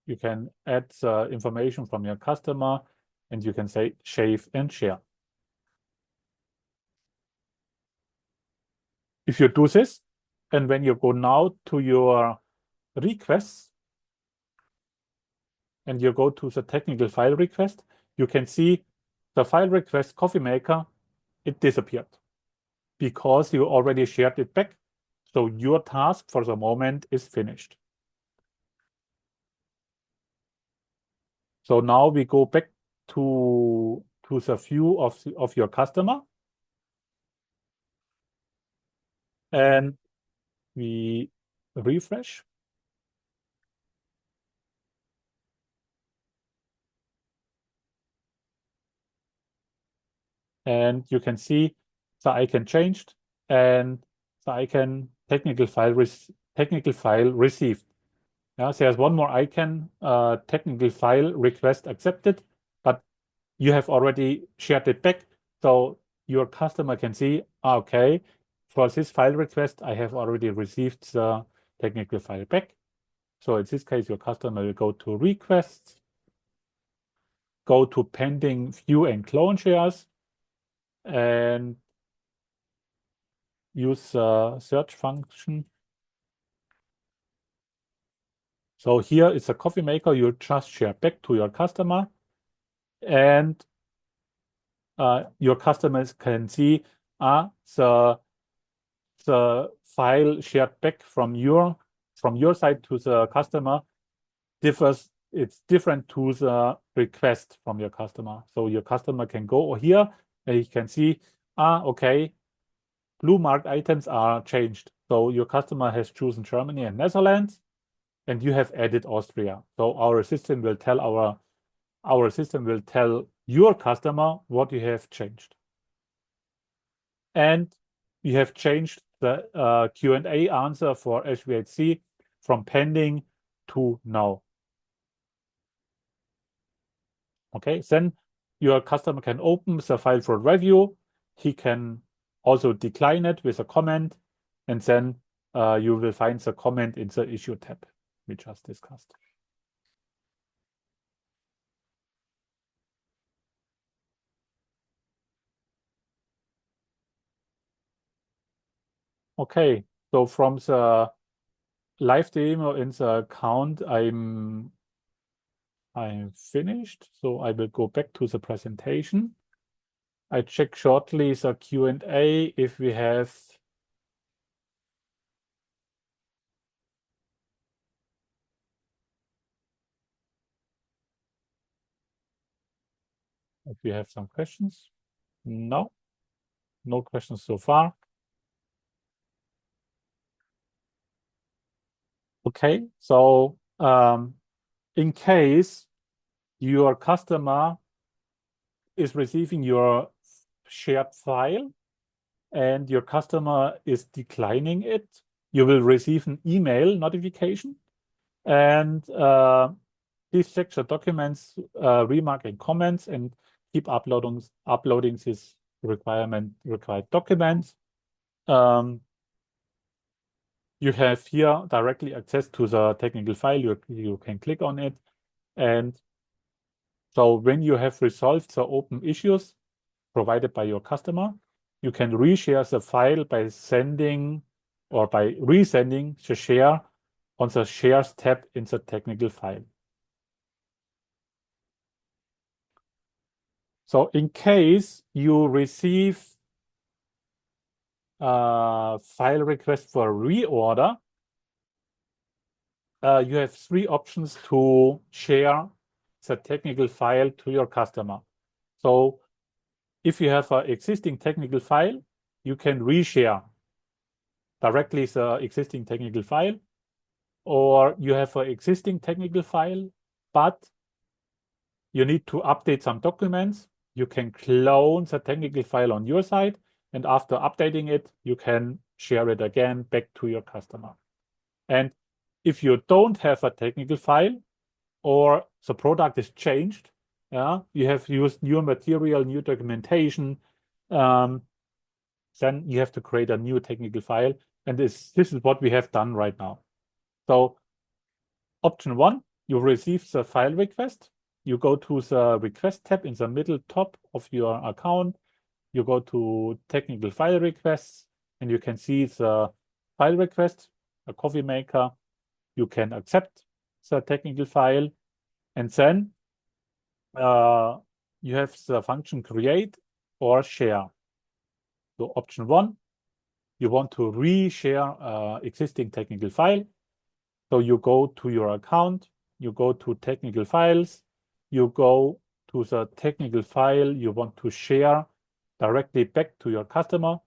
you can add the information from your customer and you can say save and share. If you do this, and when you go now to your requests and you go to the technical file request, you can see the file request coffee maker, it disappeared because you already shared it back. So your task for the moment is finished. So now we go back to the view of your customer, and we refresh. And you can see the icon changed and the icon technical file received. Yeah, there's one more icon, technical file request accepted, but you have already shared it back. So your customer can see, okay, for this file request, I have already received the technical file back. So in this case, your customer will go to requests go to pending view and clone shares and use the search function. So here is a coffee maker you just share back to your customer, and your customers can see the file shared back from your side to the customer differs. It's different to the request from your customer. So your customer can go here and he can see, okay, blue marked items are changed. So your customer has chosen Germany and Netherlands, and you have added Austria. So our system will tell your customer what you have changed. And you have changed the Q&A answer for HVAC from pending to now. Okay, then your customer can open the file for review. He can also decline it with a comment, and then you will find the comment in the issue tab we just discussed. Okay, so from the live demo in the account, I'm finished. So I will go back to the presentation. I check shortly the Q&A if we have some questions. No questions so far. Okay, so in case your customer is receiving your shared file and your customer is declining it, you will receive an email notification, and please check your documents, remark and comments, and keep uploading this required documents. You have here directly access to the technical file. You can click on it, and so when you have resolved the open issues provided by your customer, you can reshare the file by sending or by resending the share on the Shares tab in the technical file. So in case you receive a file request for reorder, you have 3 options to share the technical file to your customer. So if you have an existing technical file, you can reshare directly the existing technical file, or you have an existing technical file, but you need to update some documents. You can clone the technical file on your side, and after updating it, you can share it again back to your customer. And if you don't have a technical file or the product is changed, you have used new material, new documentation, then you have to create a new technical file. And this is what we have done right now. So option 1, you receive the file request. You go to the request tab in the middle top of your account. You go to technical file requests, and you can see the file request, a coffee maker. You can accept the technical file, and then you have the function create or share. So option 1, you want to reshare existing technical file. So you go to your account, you go to technical files, you go to the technical file you want to share directly back to your customer.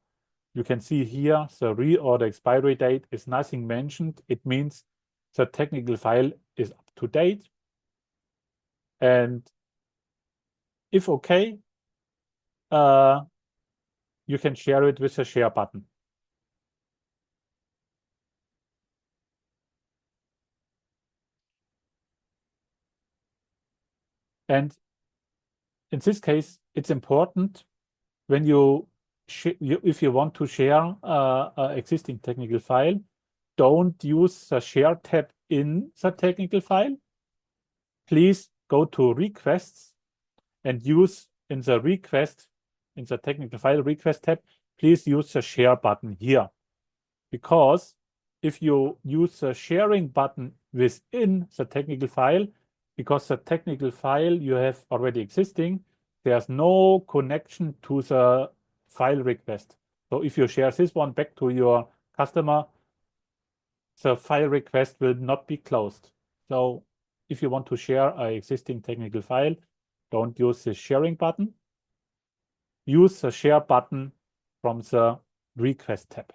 You can see here the reorder expiry date is nothing mentioned. It means the technical file is up to date. And if okay, you can share it with the share button. And in this case, it's important when if you want to share an existing technical file, don't use the share tab in the technical file. Please go to requests and use in the request, in the technical file request tab, please use the share button here. Because if you use the sharing button within the technical file, because the technical file you have already existing, there's no connection to the file request. So if you share this one back to your customer, the file request will not be closed. So if you want to share an existing technical file, don't use the sharing button. Use the share button from the request tab.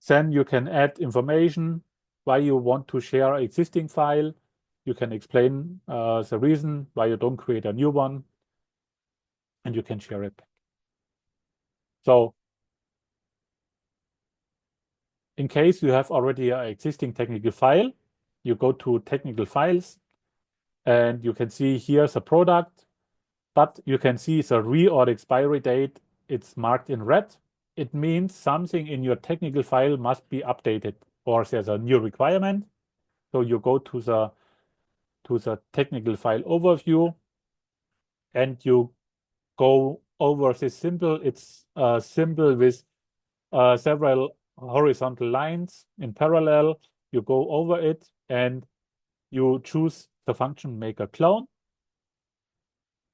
Then you can add information why you want to share an existing file. You can explain the reason why you don't create a new one, and you can share it back. So in case you have already an existing technical file, you go to technical files, and you can see here the product, but you can see the reorder expiry date. It's marked in red. It means something in your technical file must be updated, or there's a new requirement. So you go to the technical file overview, and you go over this symbol. It's a symbol with several horizontal lines in parallel. You go over it and you choose the function make a clone.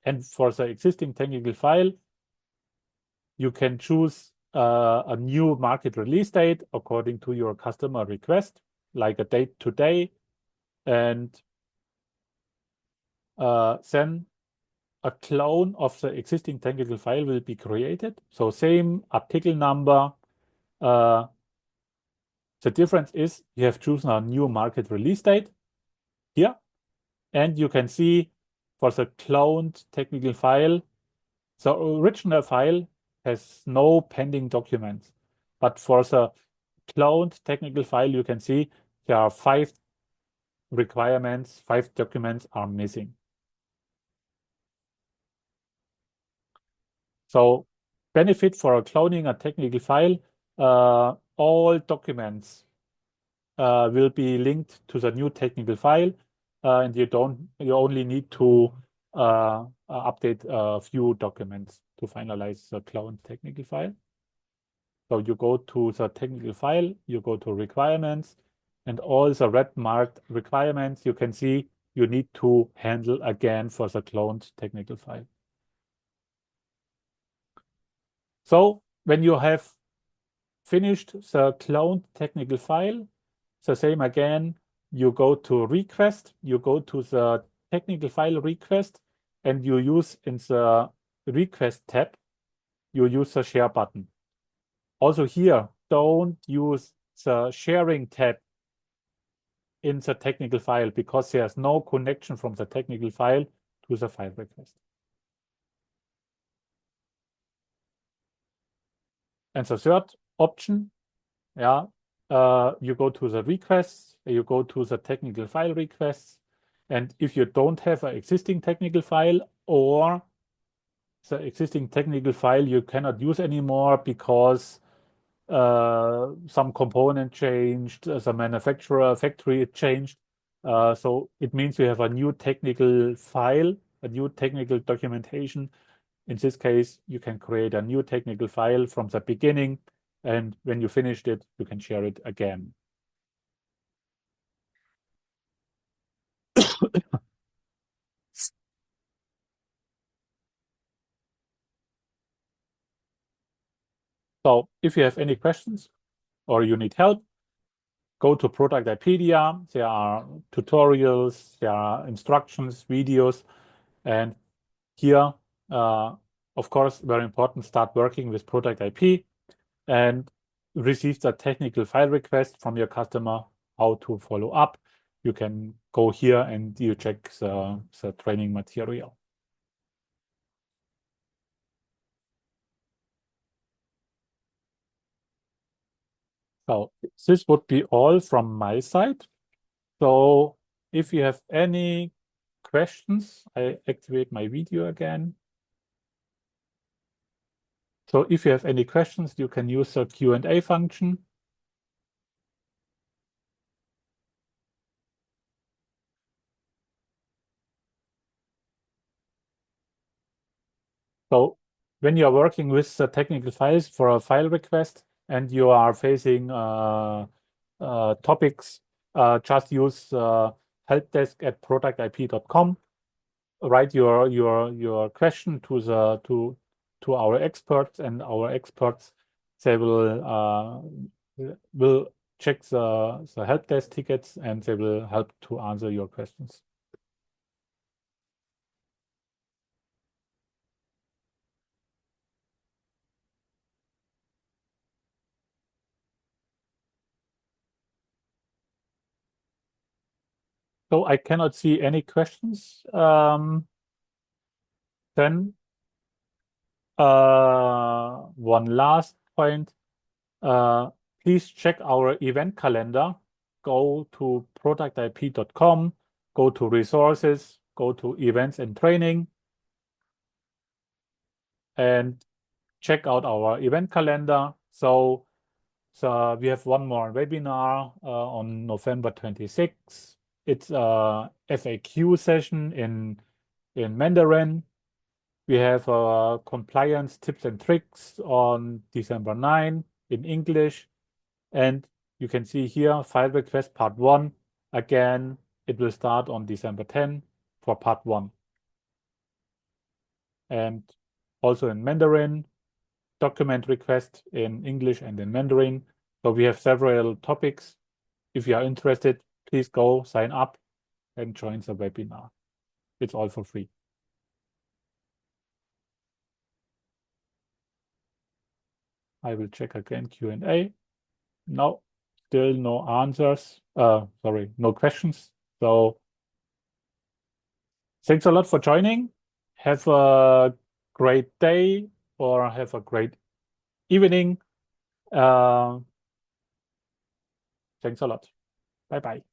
And for the existing technical file, you can choose a new market release date according to your customer request, like a date today. And then a clone of the existing technical file will be created. So same article number. The difference is you have chosen a new market release date here. And you can see for the cloned technical file, the original file has no pending documents. But for the cloned technical file, you can see there are 5 requirements, 5 documents are missing. So benefit for cloning a technical file, all documents will be linked to the new technical file, and you only need to update a few documents to finalize the cloned technical file. So you go to the technical file, you go to requirements, and all the red marked requirements you can see you need to handle again for the cloned technical file. So when you have finished the cloned technical file, the same again, you go to request, you go to the technical file request, and you use in the request tab, you use the share button. Also here, don't use the sharing tab in the technical file because there's no connection from the technical file to the file request. And the third option, you go to the requests, you go to the technical file requests, and if you don't have an existing technical file or the existing technical file you cannot use anymore because some component changed, the manufacturer factory changed, so it means you have a new technical file, a new technical documentation. In this case, you can create a new technical file from the beginning, and when you finished it, you can share it again. So if you have any questions or you need help, go to ProductIpedia. There are tutorials, there are instructions, videos, and here, of course, very important, start working with ProductIP and receive the technical file request from your customer, how to follow up. You can go here and you check the training material. So this would be all from my side. So if you have any questions, I activate my video again. So if you have any questions, you can use the Q&A function. So when you are working with the technical files for a file request and you are facing topics, just use helpdesk at productip.com. Write your question to our experts, and our experts, they will check the help desk tickets, and they will help to answer your questions. So I cannot see any questions. Then one last point. Please check our event calendar. Go to productip.com, go to resources, go to events and training, and check out our event calendar. So we have one more webinar on November 26th. It's a FAQ session in Mandarin. We have compliance tips and tricks on December 9 in English. And you can see here, file request part 1. Again, it will start on December 10 for part 1. And also in Mandarin, document request in English and in Mandarin. So we have several topics. If you are interested, please go sign up and join the webinar. It's all for free. I will check again Q&A. No, still no answers. Sorry, no questions. So thanks a lot for joining. Have a great day or have a great evening. Thanks a lot. Bye bye.